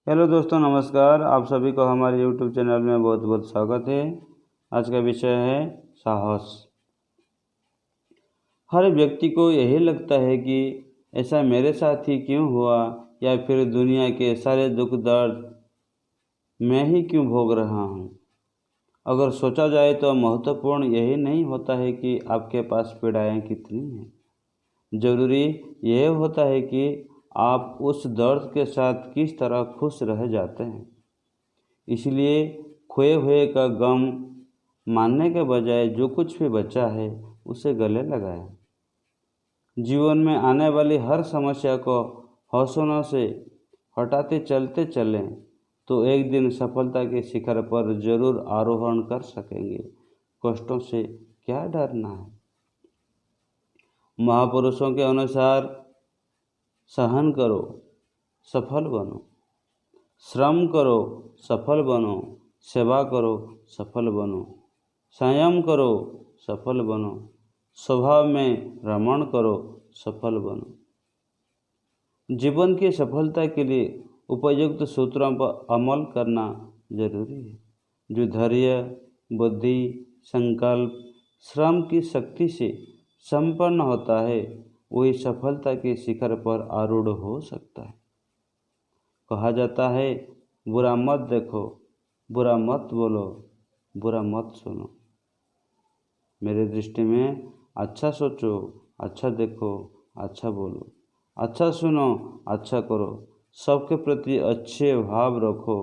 Hello दोस्तों, नमस्कार। आप सभी को हमारे यूट्यूब चैनल में बहुत बहुत स्वागत है। आज का विषय है साहस। हर व्यक्ति को यही लगता है कि ऐसा मेरे साथ ही क्यों हुआ, या फिर दुनिया के सारे दुख दर्द मैं ही क्यों भोग रहा हूँ। अगर सोचा जाए तो महत्वपूर्ण यही नहीं होता है कि आपके पास पीड़ाएँ कितनी हैं। ज़रूरी यह होता है कि आप उस दर्द के साथ किस तरह खुश रह जाते हैं। इसलिए खोए हुए का गम मानने के बजाय जो कुछ भी बचा है उसे गले लगाएं। जीवन में आने वाली हर समस्या को हौसलों से हटाते चलते चलें तो एक दिन सफलता के शिखर पर जरूर आरोहण कर सकेंगे। कष्टों से क्या डरना है। महापुरुषों के अनुसार सहन करो, सफल बनो। श्रम करो, सफल बनो। सेवा करो, सफल बनो। संयम करो, सफल बनो। स्वभाव में रमण करो, सफल बनो। जीवन की सफलता के लिए उपयुक्त सूत्रों पर अमल करना जरूरी है। जो धैर्य, बुद्धि, संकल्प, श्रम की शक्ति से संपन्न होता है वही सफलता के शिखर पर आरूढ़ हो सकता है। कहा जाता है, बुरा मत देखो, बुरा मत बोलो, बुरा मत सुनो। मेरे दृष्टि में अच्छा सोचो, अच्छा देखो, अच्छा बोलो, अच्छा सुनो, अच्छा करो, सबके प्रति अच्छे भाव रखो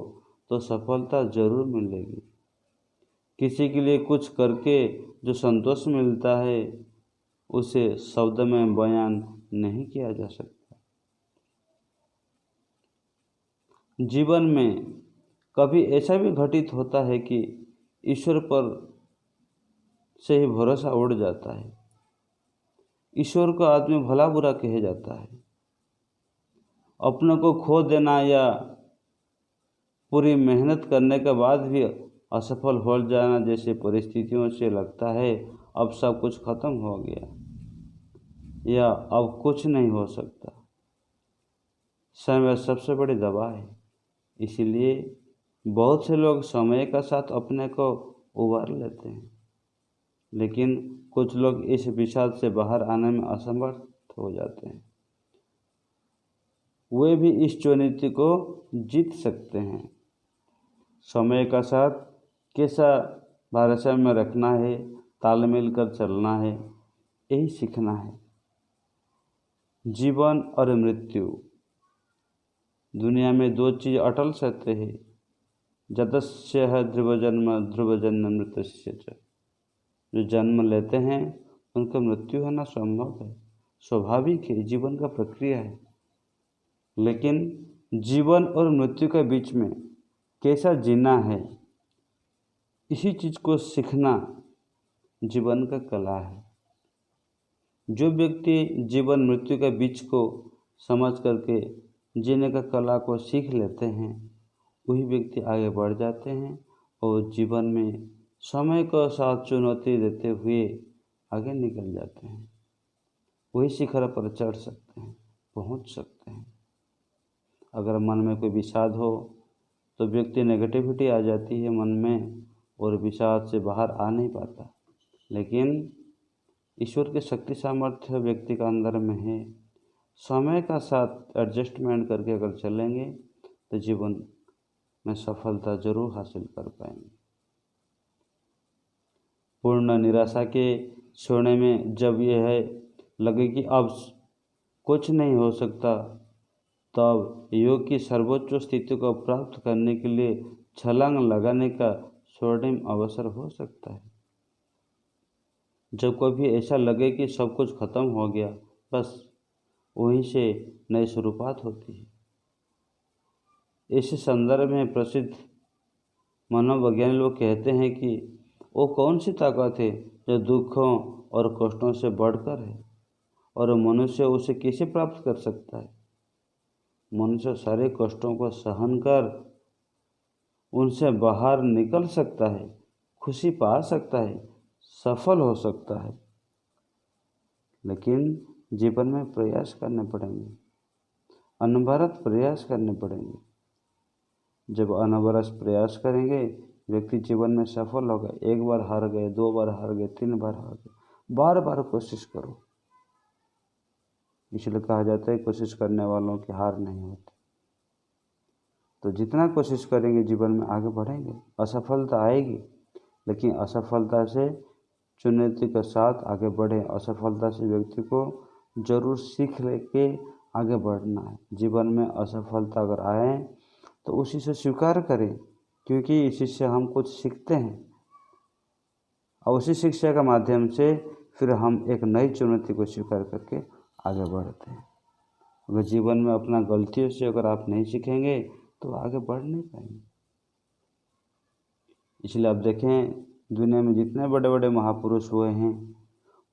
तो सफलता जरूर मिलेगी। किसी के लिए कुछ करके जो संतोष मिलता है उसे शब्द में बयान नहीं किया जा सकता। जीवन में कभी ऐसा भी घटित होता है कि ईश्वर पर से ही भरोसा उड़ जाता है। ईश्वर को आदमी भला बुरा कहे जाता है। अपनों को खो देना या पूरी मेहनत करने के बाद भी असफल हो जाना जैसी परिस्थितियों से लगता है अब सब कुछ खत्म हो गया या अब कुछ नहीं हो सकता। समय सबसे बड़ी दवा है। इसीलिए बहुत से लोग समय का साथ अपने को उबार लेते हैं, लेकिन कुछ लोग इस विषाद से बाहर आने में असमर्थ हो जाते हैं। वे भी इस चुनौती को जीत सकते हैं। समय का साथ कैसा भरोसे में रखना है, तालमेल कर चलना है, यही सीखना है। जीवन और मृत्यु, दुनिया में दो चीज़ अटल सत्य है। जतस्य है ध्रुवजन्म ध्रुवजन्म मृतस्य च। जो जन्म लेते हैं उनका मृत्यु होना संभव है, स्वाभाविक है, जीवन का प्रक्रिया है। लेकिन जीवन और मृत्यु के बीच में कैसा जीना है, इसी चीज़ को सीखना जीवन का कला है। जो व्यक्ति जीवन मृत्यु के बीच को समझ करके जीने का कला को सीख लेते हैं वही व्यक्ति आगे बढ़ जाते हैं और जीवन में समय को साथ चुनौती देते हुए आगे निकल जाते हैं। वही शिखर पर चढ़ सकते हैं, पहुंच सकते हैं। अगर मन में कोई विषाद हो तो व्यक्ति नेगेटिविटी आ जाती है मन में और विषाद से बाहर आ नहीं पाता। लेकिन ईश्वर की शक्ति सामर्थ्य व्यक्ति का अंदर में है। समय का साथ एडजस्टमेंट करके अगर चलेंगे तो जीवन में सफलता जरूर हासिल कर पाएंगे। पूर्ण निराशा के सोने में जब यह लगे कि अब कुछ नहीं हो सकता, तब योग की सर्वोच्च स्थिति को प्राप्त करने के लिए छलांग लगाने का स्वर्णिम अवसर हो सकता है। जब कभी ऐसा लगे कि सब कुछ खत्म हो गया, बस वहीं से नई शुरुआत होती है। इस संदर्भ में प्रसिद्ध मनोवैज्ञानिक लोग कहते हैं कि वो कौन सी ताकत है जो दुखों और कष्टों से बढ़कर है और मनुष्य उसे कैसे प्राप्त कर सकता है। मनुष्य सारे कष्टों को सहन कर उनसे बाहर निकल सकता है, खुशी पा सकता है, सफल हो सकता है। लेकिन जीवन में प्रयास करने पड़ेंगे, अनवरत प्रयास करने पड़ेंगे। जब अनवरत प्रयास करेंगे व्यक्ति जीवन में सफल होगा। एक बार हार गए, 2 बार हार गए, 3 बार हार गए, बार बार कोशिश करो। इसलिए कहा जाता है कोशिश करने वालों की हार नहीं होती। तो जितना कोशिश करेंगे जीवन में आगे बढ़ेंगे। असफलता आएगी, लेकिन असफलता से चुनौती के साथ आगे बढ़ें। असफलता से व्यक्ति को जरूर सीख लेके आगे बढ़ना है। जीवन में असफलता अगर आए तो उसी से स्वीकार करें, क्योंकि इसी से हम कुछ सीखते हैं और उसी शिक्षा के माध्यम से फिर हम एक नई चुनौती को स्वीकार करके आगे बढ़ते हैं। अगर जीवन में अपना गलतियों से अगर आप नहीं सीखेंगे तो आगे बढ़ नहीं पाएंगे। इसलिए आप देखें दुनिया में जितने बड़े बड़े महापुरुष हुए हैं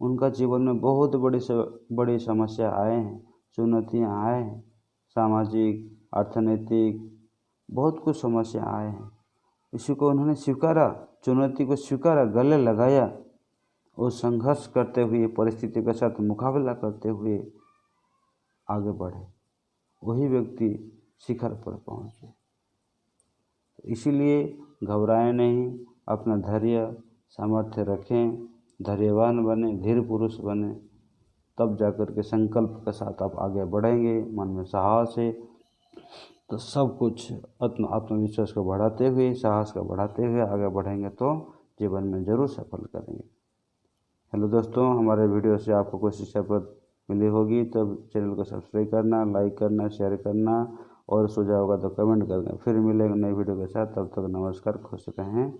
उनका जीवन में बहुत बड़ी समस्या आए हैं, चुनौतियाँ आए हैं, सामाजिक, अर्थनैतिक बहुत कुछ समस्या आए हैं। इसी को उन्होंने स्वीकारा, चुनौती को स्वीकारा, गले लगाया और संघर्ष करते हुए, परिस्थिति के साथ मुकाबला करते हुए आगे बढ़े। वही व्यक्ति शिखर पर पहुँचे। तो इसीलिए घबराएं नहीं, अपना धैर्य सामर्थ्य रखें, धैर्यवान बने, धीर पुरुष बने, तब जाकर के संकल्प के साथ आप आगे बढ़ेंगे। मन में साहस है तो सब कुछ आत्मविश्वास को बढ़ाते हुए, साहस को बढ़ाते हुए आगे बढ़ेंगे तो जीवन में ज़रूर सफल करेंगे। हेलो दोस्तों, हमारे वीडियो से आपको कोई शिक्षाप्रद मिली होगी तो चैनल को सब्सक्राइब करना, लाइक करना, शेयर करना और सुझाव होगा तो कमेंट करना। फिर मिलेंगे नई वीडियो के साथ। तब तक नमस्कार, खुश रहें।